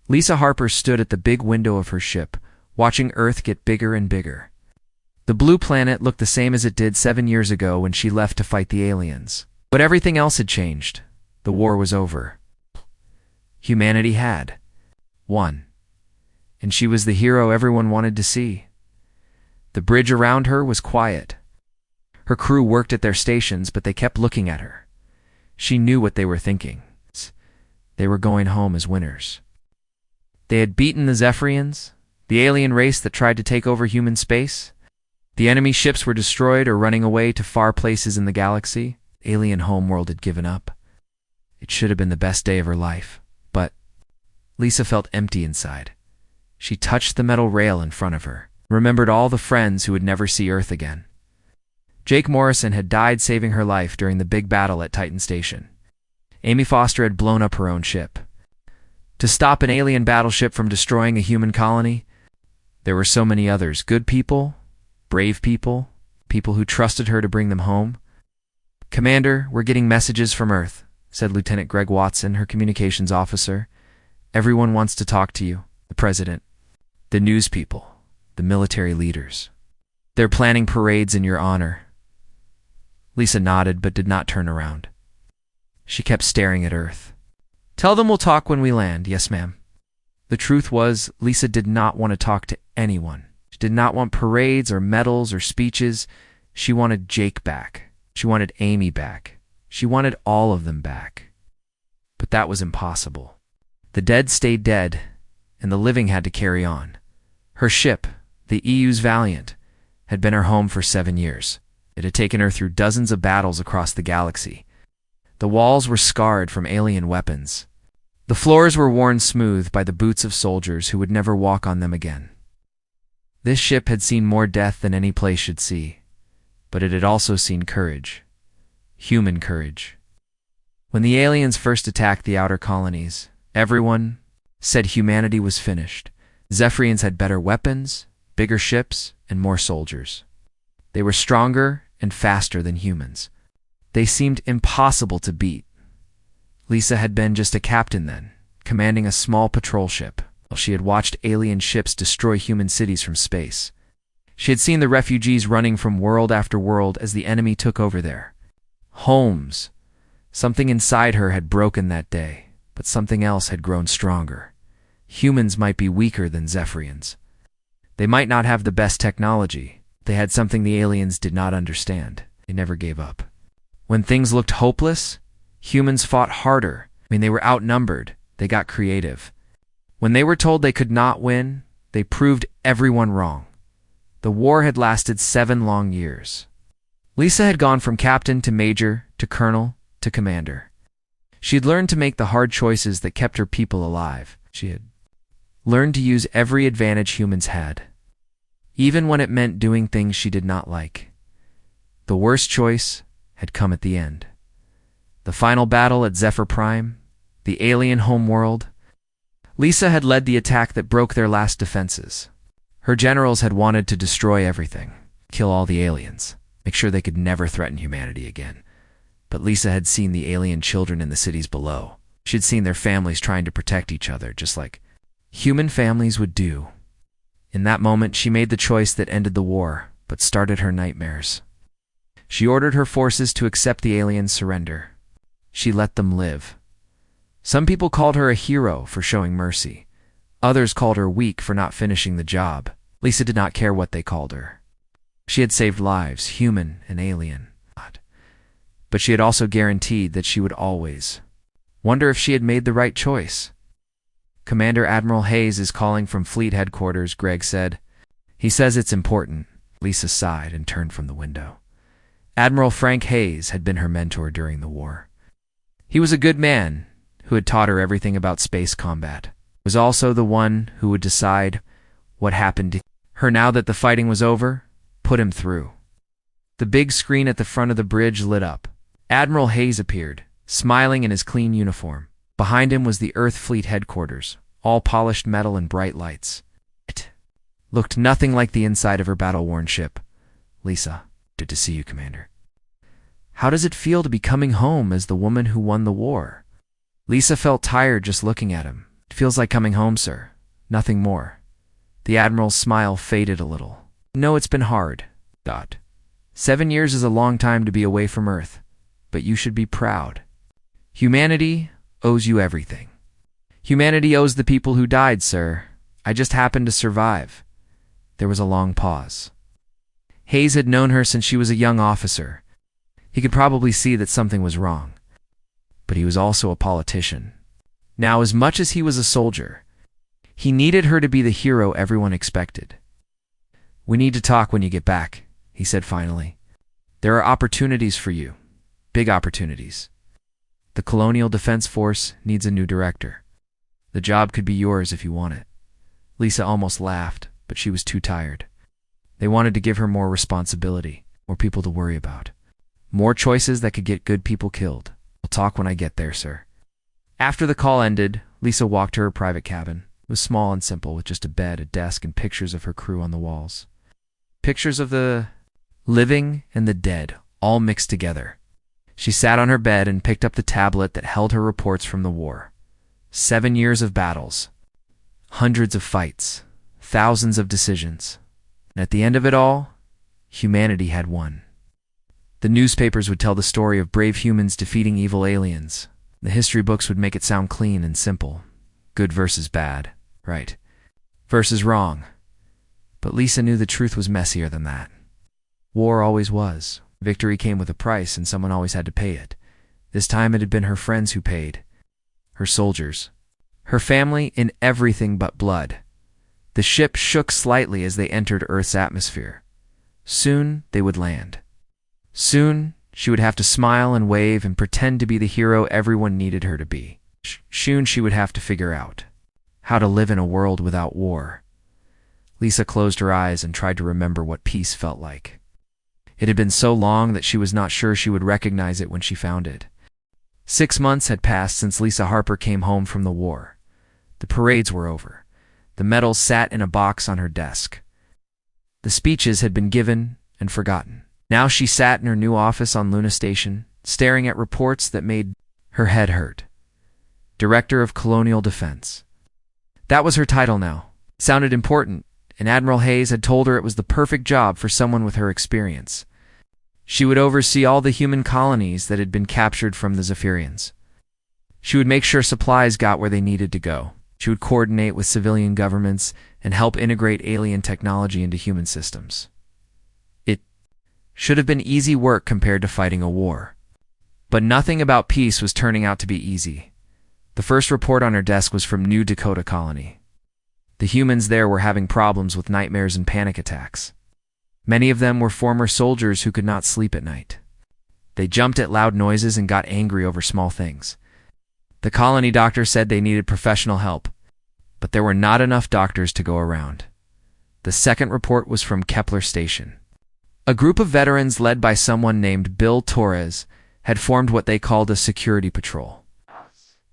Lisa Harper stood at the big window of her ship, watching Earth get bigger and bigger. The blue planet looked the same as it did 7 years ago when she left to fight the aliens. But everything else had changed. The war was over. Humanity had won. And she was the hero everyone wanted to see. The bridge around her was quiet. Her crew worked at their stations, but they kept looking at her. She knew what they were thinking. They were going home as winners. They had beaten the Zephyrians, the alien race that tried to take over human space. The enemy ships were destroyed or running away to far places in the galaxy. Alien homeworld had given up. It should have been the best day of her life, but Lisa felt empty inside. She touched the metal rail in front of her, remembered all the friends who would never see Earth again. Jake Morrison had died saving her life during the big battle at Titan Station. Amy Foster had blown up her own ship. To stop an alien battleship from destroying a human colony, there were so many others, good people, brave people, people who trusted her to bring them home. "Commander, we're getting messages from Earth," said Lieutenant Greg Watson, her communications officer. "Everyone wants to talk to you, the president, the news people, the military leaders. They're planning parades in your honor." Lisa nodded but did not turn around. She kept staring at Earth. "Tell them we'll talk when we land." "Yes, ma'am." The truth was, Lisa did not want to talk to anyone. She did not want parades or medals or speeches. She wanted Jake back. She wanted Amy back. She wanted all of them back. But that was impossible. The dead stayed dead, and the living had to carry on. Her ship, the EU's Valiant, had been her home for 7 years. It had taken her through dozens of battles across the galaxy. The walls were scarred from alien weapons. The floors were worn smooth by the boots of soldiers who would never walk on them again. This ship had seen more death than any place should see, but it had also seen courage. Human courage. When the aliens first attacked the outer colonies, everyone said humanity was finished. Zephyrians had better weapons, bigger ships, and more soldiers. They were stronger and faster than humans. They seemed impossible to beat. Lisa had been just a captain then, commanding a small patrol ship, while she had watched alien ships destroy human cities from space. She had seen the refugees running from world after world as the enemy took over their homes. Something inside her had broken that day, but something else had grown stronger. Humans might be weaker than Zephyrians. They might not have the best technology. They had something the aliens did not understand. They never gave up. When things looked hopeless, humans fought harder. They were outnumbered. They got creative. When they were told they could not win, they proved everyone wrong. The war had lasted 7 long years. Lisa had gone from captain to major to colonel to commander. She had learned to make the hard choices that kept her people alive. She had learned to use every advantage humans had, even when it meant doing things she did not like. The worst choice had come at the end. The final battle at Zephyr Prime, the alien homeworld. Lisa had led the attack that broke their last defenses. Her generals had wanted to destroy everything, kill all the aliens, make sure they could never threaten humanity again. But Lisa had seen the alien children in the cities below. She'd seen their families trying to protect each other, just like human families would do. In that moment, she made the choice that ended the war, but started her nightmares. She ordered her forces to accept the aliens' surrender. She let them live. Some people called her a hero for showing mercy. Others called her weak for not finishing the job. Lisa did not care what they called her. She had saved lives, human and alien. But she had also guaranteed that she would always wonder if she had made the right choice. "Commander Admiral Hayes is calling from Fleet Headquarters," Greg said. "He says it's important." Lisa sighed and turned from the window. Admiral Frank Hayes had been her mentor during the war. He was a good man who had taught her everything about space combat. He was also the one who would decide what happened to her now that the fighting was over, put him through. The big screen at the front of the bridge lit up. Admiral Hayes appeared, smiling in his clean uniform. Behind him was the Earth Fleet Headquarters, all polished metal and bright lights. It looked nothing like the inside of her battle-worn ship. "Lisa, good to see you, Commander. How does it feel to be coming home as the woman who won the war?" Lisa felt tired just looking at him. It feels like coming home, sir. Nothing more. The Admiral's smile faded a little. No, it's been hard. 7 years is a long time to be away from Earth, but you should be proud. Humanity owes you everything. Humanity owes the people who died, sir. I just happened to survive. There was a long pause. Hayes had known her since she was a young officer. He could probably see that something was wrong. But he was also a politician. Now, as much as he was a soldier, he needed her to be the hero everyone expected. We need to talk when you get back, he said finally. There are opportunities for you. Big opportunities. The Colonial Defense Force needs a new director. The job could be yours if you want it. Lisa almost laughed, but she was too tired. They wanted to give her more responsibility, more people to worry about. More choices that could get good people killed. We'll talk when I get there, sir. After the call ended, Lisa walked to her private cabin. It was small and simple, with just a bed, a desk, and pictures of her crew on the walls. Pictures of the living and the dead, all mixed together. She sat on her bed and picked up the tablet that held her reports from the war. 7 years of battles, hundreds of fights, thousands of decisions. And at the end of it all, humanity had won. The newspapers would tell the story of brave humans defeating evil aliens. The history books would make it sound clean and simple. Good versus bad, right? Versus wrong. But Lisa knew the truth was messier than that. War always was. Victory came with a price, and someone always had to pay it. This time it had been her friends who paid. Her soldiers. Her family in everything but blood. The ship shook slightly as they entered Earth's atmosphere. Soon they would land. Soon she would have to smile and wave and pretend to be the hero everyone needed her to be. Soon she would have to figure out how to live in a world without war. Lisa closed her eyes and tried to remember what peace felt like. It had been so long that she was not sure she would recognize it when she found it. 6 months had passed since Lisa Harper came home from the war. The parades were over. The medals sat in a box on her desk. The speeches had been given and forgotten. Now she sat in her new office on Luna Station, staring at reports that made her head hurt. Director of Colonial Defense. That was her title now. It sounded important, and Admiral Hayes had told her it was the perfect job for someone with her experience. She would oversee all the human colonies that had been captured from the Zephyrians. She would make sure supplies got where they needed to go. She would coordinate with civilian governments and help integrate alien technology into human systems. It should have been easy work compared to fighting a war. But nothing about peace was turning out to be easy. The first report on her desk was from New Dakota Colony. The humans there were having problems with nightmares and panic attacks. Many of them were former soldiers who could not sleep at night. They jumped at loud noises and got angry over small things. The colony doctor said they needed professional help, but there were not enough doctors to go around. The second report was from Kepler Station. A group of veterans led by someone named Bill Torres had formed what they called a security patrol.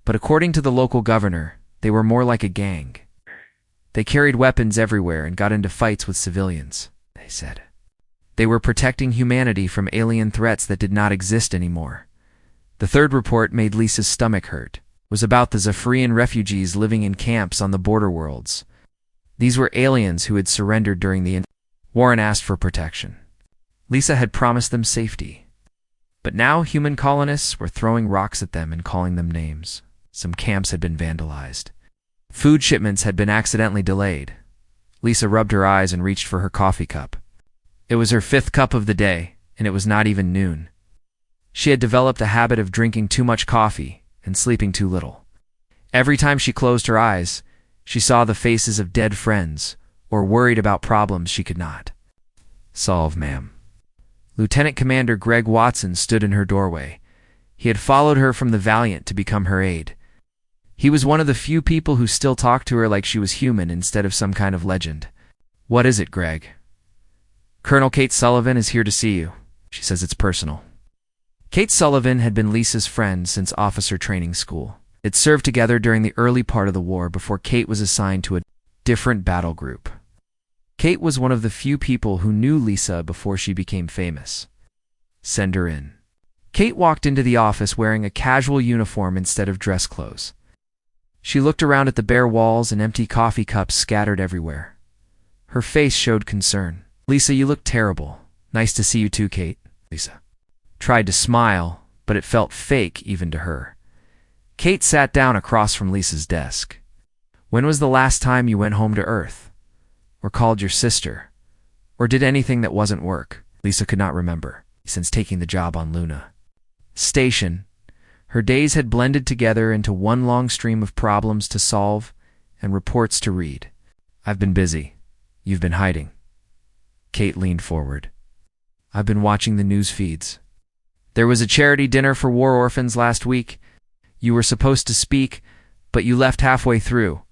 But according to the local governor, they were more like a gang. They carried weapons everywhere and got into fights with civilians, they said. They were protecting humanity from alien threats that did not exist anymore. The third report made Lisa's stomach hurt. It was about the Zephyrian refugees living in camps on the border worlds. These were aliens who had surrendered during the war and asked for protection. Lisa had promised them safety. But now human colonists were throwing rocks at them and calling them names. Some camps had been vandalized. Food shipments had been accidentally delayed. Lisa rubbed her eyes and reached for her coffee cup. It was her 5th cup of the day, and it was not even noon. She had developed a habit of drinking too much coffee and sleeping too little. Every time she closed her eyes, she saw the faces of dead friends or worried about problems she could not solve, ma'am. Lieutenant Commander Greg Watson stood in her doorway. He had followed her from the Valiant to become her aide. He was one of the few people who still talked to her like she was human instead of some kind of legend. What is it, Greg? Colonel Kate Sullivan is here to see you. She says it's personal. Kate Sullivan had been Lisa's friend since officer training school. It served together during the early part of the war before Kate was assigned to a different battle group. Kate was one of the few people who knew Lisa before she became famous. Send her in. Kate walked into the office wearing a casual uniform instead of dress clothes. She looked around at the bare walls and empty coffee cups scattered everywhere. Her face showed concern. "Lisa, you look terrible. Nice to see you too, Kate." Lisa tried to smile, but it felt fake even to her. Kate sat down across from Lisa's desk. "When was the last time you went home to Earth? Or called your sister? Or did anything that wasn't work?" Lisa could not remember, since taking the job on Luna Station. Her days had blended together into one long stream of problems to solve and reports to read. "I've been busy. You've been hiding." Kate leaned forward. "I've been watching the news feeds. There was a charity dinner for war orphans last week. You were supposed to speak, but you left halfway through."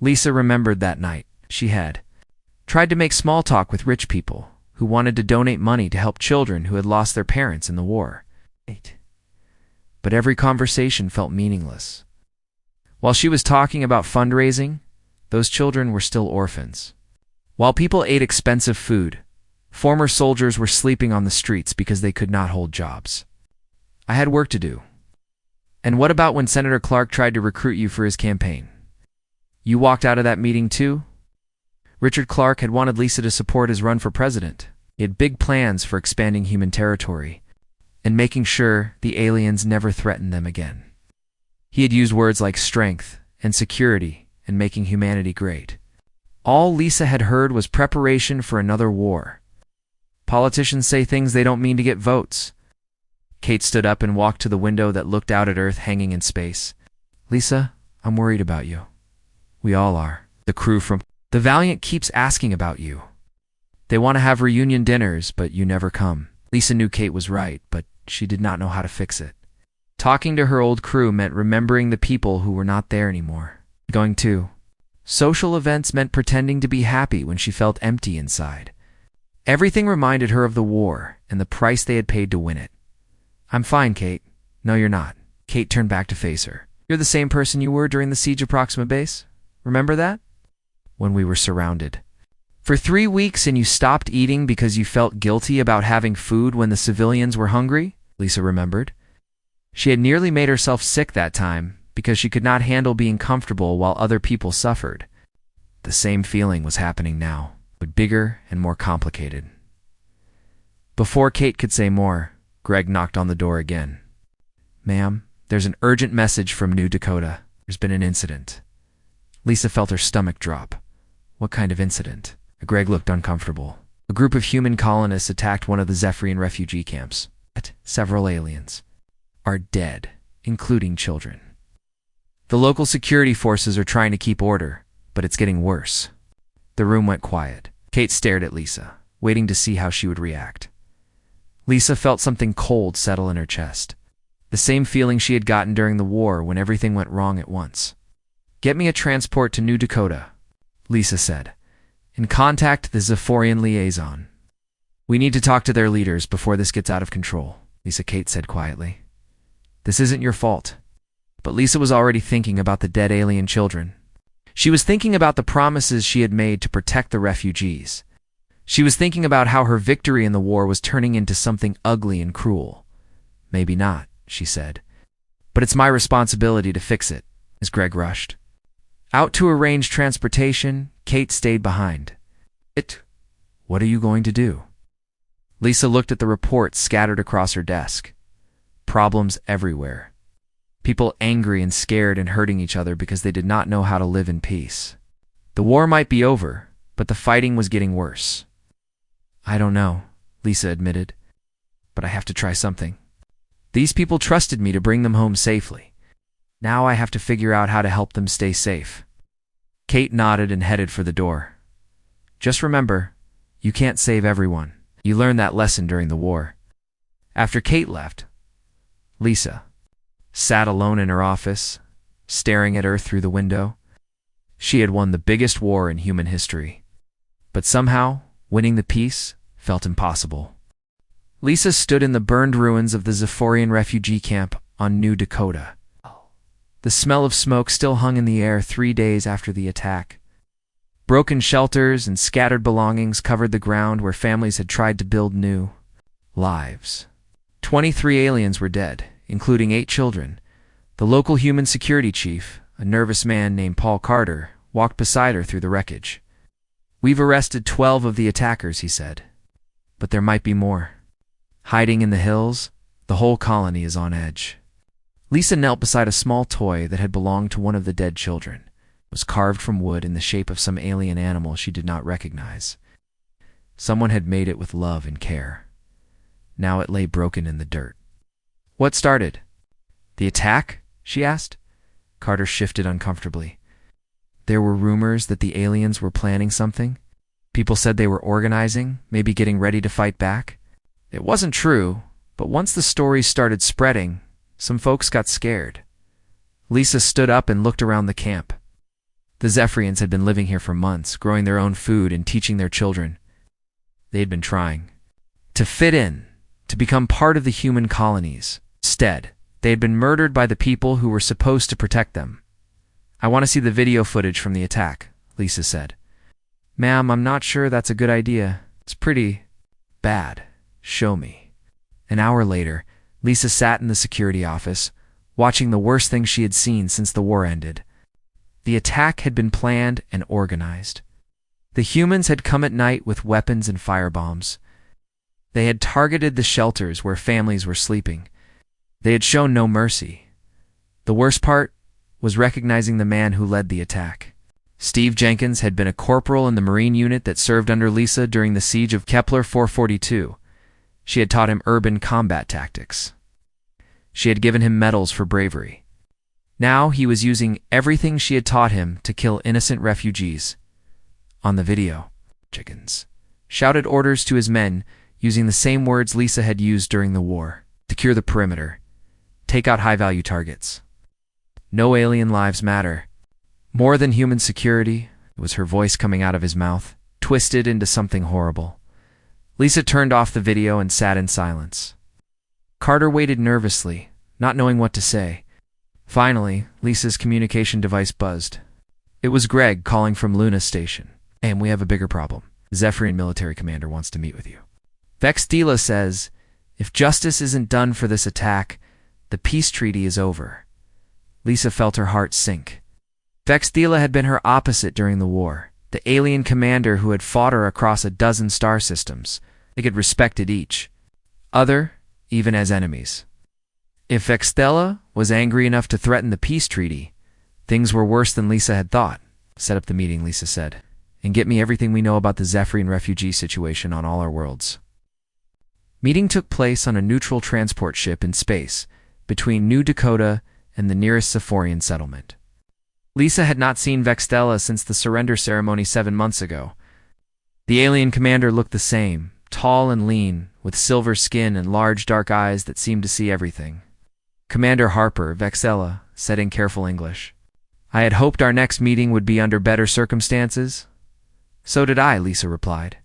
Lisa remembered that night. She had tried to make small talk with rich people who wanted to donate money to help children who had lost their parents in the war. But every conversation felt meaningless. While she was talking about fundraising, those children were still orphans. While people ate expensive food, former soldiers were sleeping on the streets because they could not hold jobs. "I had work to do." "And what about when Senator Clark tried to recruit you for his campaign? You walked out of that meeting too?" Richard Clark had wanted Lisa to support his run for president. He had big plans for expanding human territory and making sure the aliens never threatened them again. He had used words like strength and security and making humanity great. All Lisa had heard was preparation for another war. Politicians say things they don't mean to get votes. Kate stood up and walked to the window that looked out at Earth hanging in space. "Lisa, I'm worried about you." "We all are." The crew from The Valiant keeps asking about you. They want to have reunion dinners, but you never come. Lisa knew Kate was right, but she did not know how to fix it. Talking to her old crew meant remembering the people who were not there anymore. Going to social events meant pretending to be happy when she felt empty inside. Everything reminded her of the war and the price they had paid to win it. "I'm fine, Kate." "No, you're not." Kate turned back to face her. "You're the same person you were during the siege of Proxima Base. Remember that? When we were surrounded for 3 weeks and you stopped eating because you felt guilty about having food when the civilians were hungry?" Lisa remembered. She had nearly made herself sick that time because she could not handle being comfortable while other people suffered. The same feeling was happening now, but bigger and more complicated. Before Kate could say more, Greg knocked on the door again. "Ma'am, there's an urgent message from New Dakota. There's been an incident." Lisa felt her stomach drop. What kind of incident? Greg looked uncomfortable. A group of human colonists attacked one of the Zephyrian refugee camps. Several aliens are dead, including children. The local security forces are trying to keep order, but it's getting worse. The room went quiet. Kate stared at Lisa, waiting to see how she would react. Lisa felt something cold settle in her chest. The same feeling she had gotten during the war when everything went wrong at once. "Get me a transport to New Dakota," Lisa said, "and contact the Zephyrian liaison. We need to talk to their leaders before this gets out of control," Kate said quietly. "This isn't your fault." But Lisa was already thinking about the dead alien children. She was thinking about the promises she had made to protect the refugees. She was thinking about how her victory in the war was turning into something ugly and cruel. "Maybe not," she said. "But it's my responsibility to fix it," as Greg rushed out to arrange transportation. Kate stayed behind. What are you going to do?" Lisa looked at the reports scattered across her desk. Problems everywhere. People angry and scared and hurting each other because they did not know how to live in peace. The war might be over, but the fighting was getting worse. "I don't know," Lisa admitted, "but I have to try something. These people trusted me to bring them home safely. Now I have to figure out how to help them stay safe." Kate nodded and headed for the door. "Just remember, you can't save everyone. You learned that lesson during the war." After Kate left, Lisa sat alone in her office, staring at Earth through the window. She had won the biggest war in human history, but somehow winning the peace felt impossible. Lisa stood in the burned ruins of the Zephyrian refugee camp on New Dakota. The smell of smoke still hung in the air 3 days after the attack. Broken shelters and scattered belongings covered the ground where families had tried to build new lives. 23 aliens were dead, including 8 children. The local human security chief, a nervous man named Paul Carter, walked beside her through the wreckage. "We've arrested 12 of the attackers," he said. "But there might be more. Hiding in the hills, the whole colony is on edge." Lisa knelt beside a small toy that had belonged to one of the dead children. It was carved from wood in the shape of some alien animal she did not recognize. Someone had made it with love and care. Now it lay broken in the dirt. "What started? The attack?" she asked. Carter shifted uncomfortably. There were rumors that the aliens were planning something. People said they were organizing, maybe getting ready to fight back. It wasn't true, but once the stories started spreading, some folks got scared. Lisa stood up and looked around the camp. The Zephyrians had been living here for months, growing their own food and teaching their children. They had been trying to fit in, to become part of the human colonies. Instead, they had been murdered by the people who were supposed to protect them. "I want to see the video footage from the attack," Lisa said. "Ma'am, I'm not sure that's a good idea. It's pretty bad. Show me." An hour later, Lisa sat in the security office, watching the worst thing she had seen since the war ended. The attack had been planned and organized. The humans had come at night with weapons and firebombs. They had targeted the shelters where families were sleeping. They had shown no mercy. The worst part was recognizing the man who led the attack. Steve Jenkins had been a corporal in the Marine unit that served under Lisa during the siege of Kepler 442. She had taught him urban combat tactics. She had given him medals for bravery. Now he was using everything she had taught him to kill innocent refugees. On the video, Jenkins shouted orders to his men using the same words Lisa had used during the war. Secure the perimeter. Take out high-value targets. No alien lives matter. More than human security, it was her voice coming out of his mouth, twisted into something horrible. Lisa turned off the video and sat in silence. Carter waited nervously, not knowing what to say. Finally, Lisa's communication device buzzed. It was Greg calling from Luna Station. "And we have a bigger problem. The Zephyrian military commander wants to meet with you. Vextila says, if justice isn't done for this attack, the peace treaty is over." Lisa felt her heart sink. Vextila had been her opposite during the war, the alien commander who had fought her across a dozen star systems. They had respected each other, even as enemies. If Vextila was angry enough to threaten the peace treaty, things were worse than Lisa had thought. "Set up the meeting," Lisa said, "and get me everything we know about the Zephyrian refugee situation on all our worlds." Meeting took place on a neutral transport ship in space between New Dakota and the nearest Sephorian settlement. Lisa had not seen Vextila since the surrender ceremony 7 months ago. The alien commander looked the same, tall and lean, with silver skin and large dark eyes that seemed to see everything. "Commander Harper," Vextila said in careful English. "I had hoped our next meeting would be under better circumstances." "So did I," Lisa replied.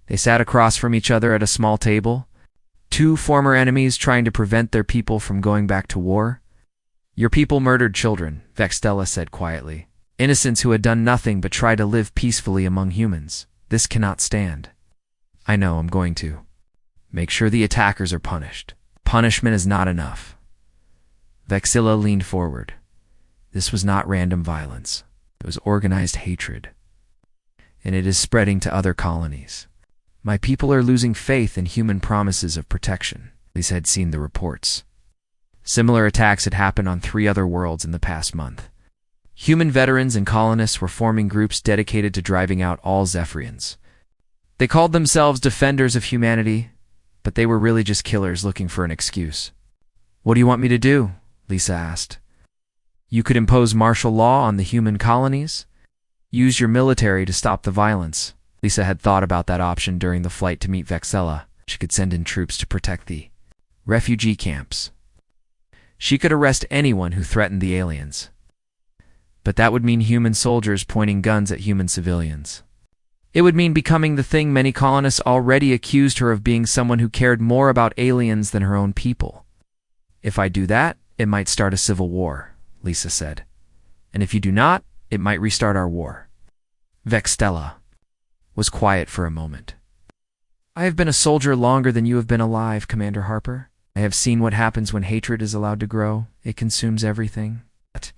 They sat across from each other at a small table, two former enemies trying to prevent their people from going back to war. "Your people murdered children," Vextila said quietly. "Innocents who had done nothing but try to live peacefully among humans. This cannot stand." "I know, I'm going to. Make sure the attackers are punished. Punishment is not enough." Vextila leaned forward. This was not random violence. It was organized hatred. And it is spreading to other colonies. My people are losing faith in human promises of protection. Lisa had seen the reports. Similar attacks had happened on 3 other worlds in the past month. Human veterans and colonists were forming groups dedicated to driving out all Zephyrians. They called themselves defenders of humanity, but they were really just killers looking for an excuse. "What do you want me to do?" Lisa asked. "You could impose martial law on the human colonies. Use your military to stop the violence." Lisa had thought about that option during the flight to meet Vextila. She could send in troops to protect the refugee camps. She could arrest anyone who threatened the aliens. But that would mean human soldiers pointing guns at human civilians. It would mean becoming the thing many colonists already accused her of, being someone who cared more about aliens than her own people. "If I do that, it might start a civil war," Lisa said. "And if you do not, it might restart our war." Vextila was quiet for a moment. "I have been a soldier longer than you have been alive, Commander Harper. I have seen what happens when hatred is allowed to grow. It consumes everything. But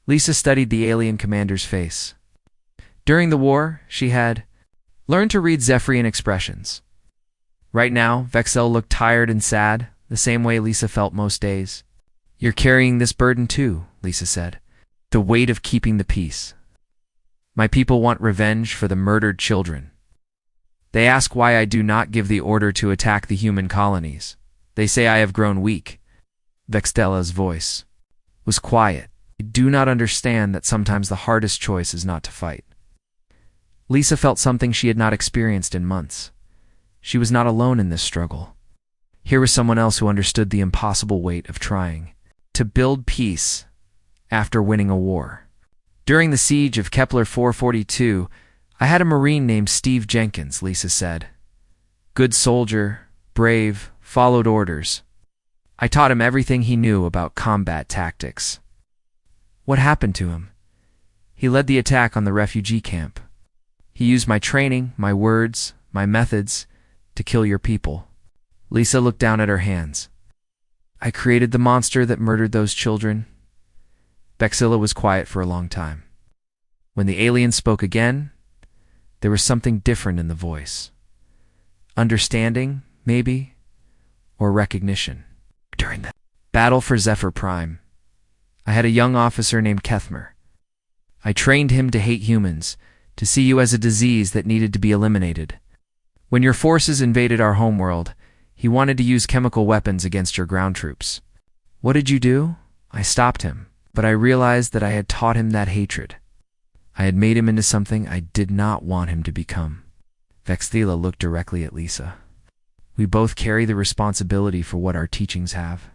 Lisa studied the alien commander's face. During the war, she had learned to read Zephyrian expressions. Right now, Vexel looked tired and sad, the same way Lisa felt most days. "You're carrying this burden too," Lisa said. "The weight of keeping the peace. My people want revenge for the murdered children. They ask why I do not give the order to attack the human colonies. They say I have grown weak." Vextella's voice was quiet. "You do not understand that sometimes the hardest choice is not to fight." Lisa felt something she had not experienced in months. She was not alone in this struggle. Here was someone else who understood the impossible weight of trying to build peace after winning a war. "During the siege of Kepler 442, I had a Marine named Steve Jenkins," Lisa said. "Good soldier, brave, followed orders. I taught him everything he knew about combat tactics." "What happened to him?" "He led the attack on the refugee camp. He used my training, my words, my methods to kill your people." Lisa looked down at her hands. "I created the monster that murdered those children." Vexilla was quiet for a long time. When the alien spoke again, there was something different in the voice. Understanding, maybe, or recognition. "During the battle for Zephyr Prime, I had a young officer named Kethmer. I trained him to hate humans, to see you as a disease that needed to be eliminated. When your forces invaded our homeworld, he wanted to use chemical weapons against your ground troops. What did you do?" "I stopped him, but I realized that I had taught him that hatred. I had made him into something I did not want him to become." Vexthela looked directly at Lisa. "We both carry the responsibility for what our teachings have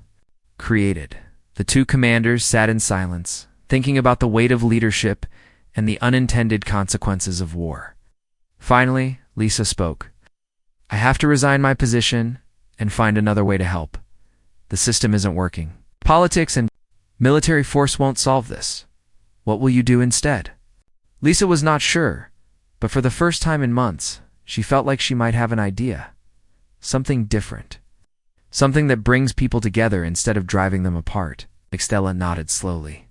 created." The two commanders sat in silence, thinking about the weight of leadership and the unintended consequences of war. Finally, Lisa spoke. "I have to resign my position and find another way to help. The system isn't working. Politics and military force won't solve this. What will you do instead?" Lisa was not sure, but for the first time in months, she felt like she might have an idea. Something different. Something that brings people together instead of driving them apart. Stella nodded slowly.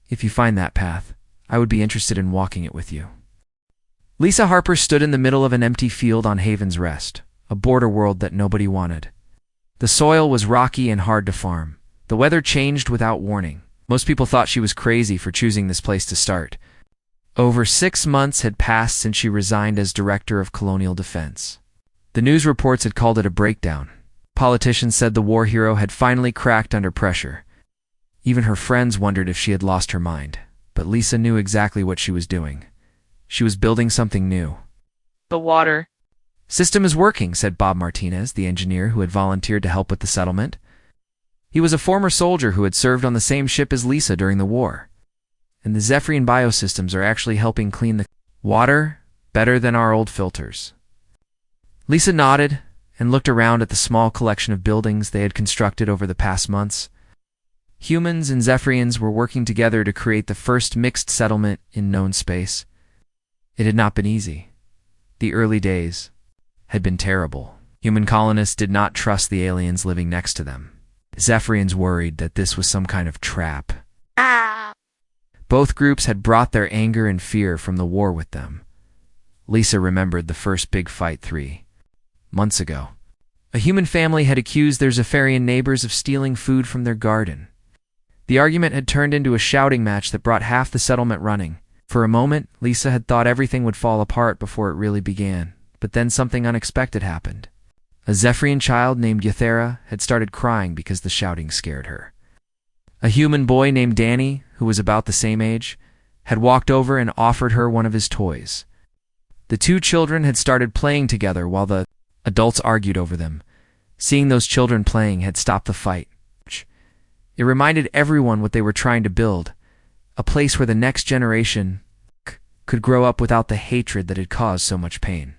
"If you find that path, I would be interested in walking it with you." Lisa Harper stood in the middle of an empty field on Haven's Rest, a border world that nobody wanted. The soil was rocky and hard to farm. The weather changed without warning. Most people thought she was crazy for choosing this place to start. Over 6 months had passed since she resigned as Director of Colonial Defense. The news reports had called it a breakdown. Politicians said the war hero had finally cracked under pressure. Even her friends wondered if she had lost her mind, but Lisa knew exactly what she was doing. She was building something new. "The water system is working," said Bob Martinez, the engineer who had volunteered to help with the settlement. He was a former soldier who had served on the same ship as Lisa during the war. "And the Zephyrian biosystems are actually helping clean the water better than our old filters." Lisa nodded and looked around at the small collection of buildings they had constructed over the past months. Humans and Zephyrians were working together to create the first mixed settlement in known space. It had not been easy. The early days had been terrible. Human colonists did not trust the aliens living next to them. Zephyrians worried that this was some kind of trap. Both groups had brought their anger and fear from the war with them. Lisa remembered the first big fight 3 months ago. A human family had accused their Zephyrian neighbors of stealing food from their garden. The argument had turned into a shouting match that brought half the settlement running. For a moment, Lisa had thought everything would fall apart before it really began, but then something unexpected happened. A Zephyrian child named Yathera had started crying because the shouting scared her. A human boy named Danny, who was about the same age, had walked over and offered her one of his toys. The two children had started playing together while the adults argued over them. Seeing those children playing had stopped the fight. It reminded everyone what they were trying to build, a place where the next generation could grow up without the hatred that had caused so much pain.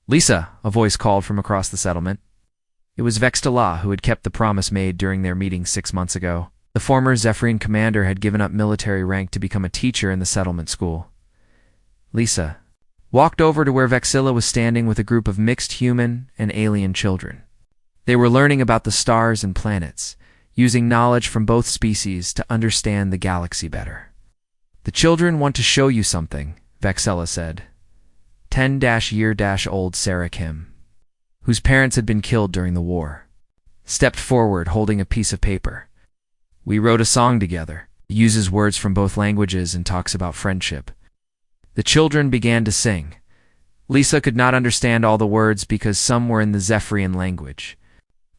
"Lisa," a voice called from across the settlement. It was Vextala, who had kept the promise made during their meeting 6 months ago. The former Zephyrian commander had given up military rank to become a teacher in the settlement school. Lisa walked over to where Vexilla was standing with a group of mixed human and alien children. They were learning about the stars and planets, using knowledge from both species to understand the galaxy better. The children want to show you something, Vexella said. 10-year-old Sarah Kim, whose parents had been killed during the war, stepped forward holding a piece of paper. We wrote a song together. It uses words from both languages and talks about friendship. The children began to sing. Lisa could not understand all the words because some were in the Zephyrian language,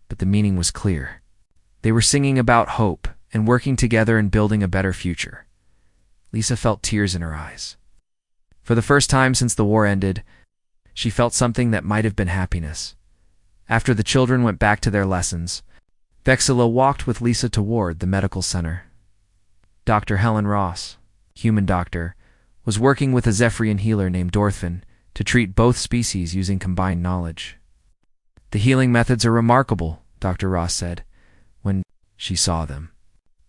but the meaning was clear. They were singing about hope and working together and building a better future. Lisa felt tears in her eyes. For the first time since the war ended, she felt something that might have been happiness. After the children went back to their lessons, Vexilla walked with Lisa toward the medical center. Dr. Helen Ross, human doctor, was working with a Zephyrian healer named Dorthin to treat both species using combined knowledge. The healing methods are remarkable, Dr. Ross said, when she saw them.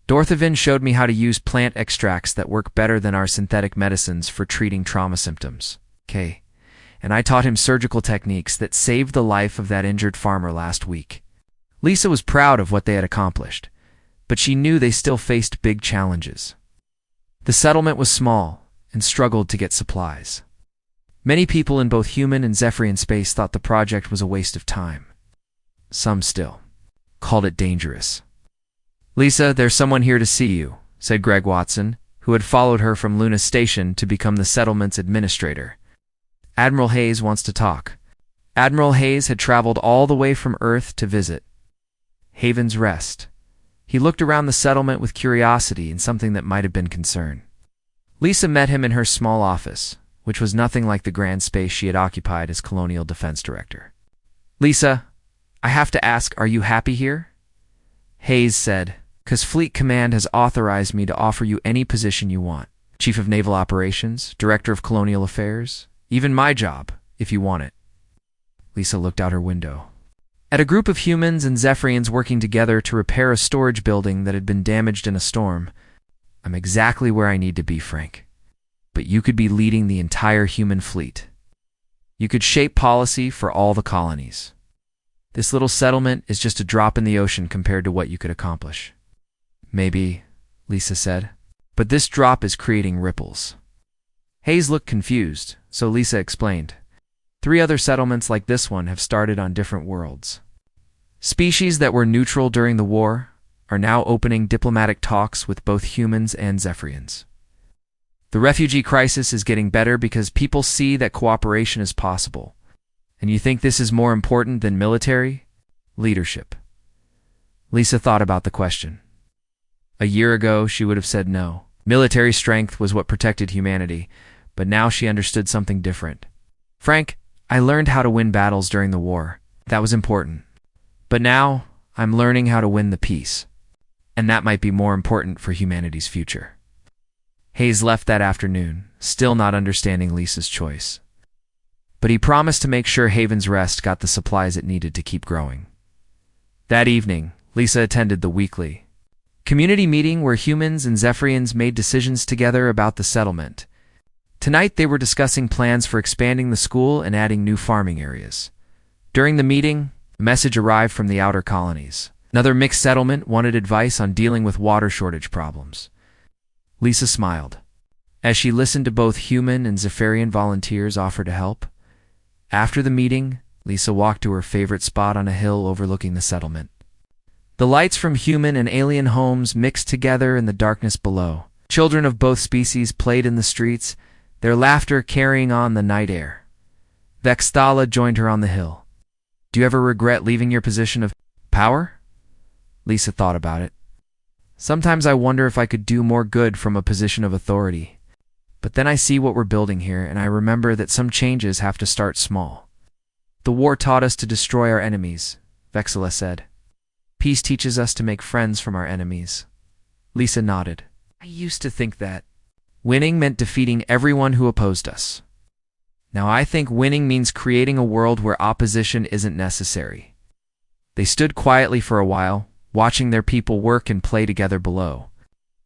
Dorthin showed me how to use plant extracts that work better than our synthetic medicines for treating trauma symptoms. And I taught him surgical techniques that saved the life of that injured farmer last week. Lisa was proud of what they had accomplished, but she knew they still faced big challenges. The settlement was small and struggled to get supplies. Many people in both human and Zephyrian space thought the project was a waste of time. Some still called it dangerous. Lisa, there's someone here to see you, said Greg Watson, who had followed her from Luna Station to become the settlement's administrator. Admiral Hayes wants to talk. Admiral Hayes had traveled all the way from Earth to visit Haven's Rest. He looked around the settlement with curiosity and something that might have been concern. Lisa met him in her small office, which was nothing like the grand space she had occupied as Colonial Defense Director. Lisa, I have to ask, are you happy here? Hayes said, "'Cause Fleet Command has authorized me to offer you any position you want. Chief of Naval Operations, Director of Colonial Affairs, even my job, if you want it." Lisa looked out her window. At a group of humans and Zephyrians working together to repair a storage building that had been damaged in a storm. I'm exactly where I need to be, Frank. But you could be leading the entire human fleet. You could shape policy for all the colonies. This little settlement is just a drop in the ocean compared to what you could accomplish. Maybe, Lisa said, but this drop is creating ripples. Hayes looked confused, so Lisa explained. 3 other settlements like this one have started on different worlds. Species that were neutral during the war are now opening diplomatic talks with both humans and Zephyrians. The refugee crisis is getting better because people see that cooperation is possible. And you think this is more important than military leadership? Lisa thought about the question. A year ago, she would have said no. Military strength was what protected humanity, but now she understood something different. Frank, I learned how to win battles during the war. That was important. But now, I'm learning how to win the peace. And that might be more important for humanity's future. Hayes left that afternoon, still not understanding Lisa's choice. But he promised to make sure Haven's Rest got the supplies it needed to keep growing. That evening, Lisa attended the weekly community meeting where humans and Zephyrians made decisions together about the settlement. Tonight they were discussing plans for expanding the school and adding new farming areas. During the meeting, a message arrived from the outer colonies. Another mixed settlement wanted advice on dealing with water shortage problems. Lisa smiled as she listened to both human and Zephyrian volunteers offer to help. After the meeting, Lisa walked to her favorite spot on a hill overlooking the settlement. The lights from human and alien homes mixed together in the darkness below. Children of both species played in the streets, their laughter carrying on the night air. Vexthala joined her on the hill. Do you ever regret leaving your position of power? Lisa thought about it. Sometimes I wonder if I could do more good from a position of authority. But then I see what we're building here, and I remember that some changes have to start small. The war taught us to destroy our enemies, Vexilla said. Peace teaches us to make friends from our enemies. Lisa nodded. I used to think that winning meant defeating everyone who opposed us. Now I think winning means creating a world where opposition isn't necessary. They stood quietly for a while, watching their people work and play together below.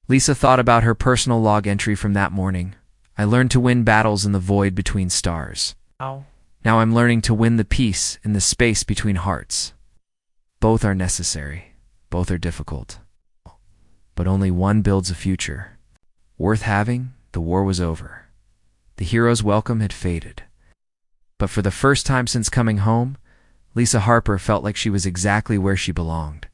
Lisa thought about her personal log entry from that morning. I learned to win battles in the void between stars. Now I'm learning to win the peace in the space between hearts. Both are necessary. Both are difficult. But only one builds a future. Worth having, the war was over. The hero's welcome had faded. But for the first time since coming home, Lisa Harper felt like she was exactly where she belonged.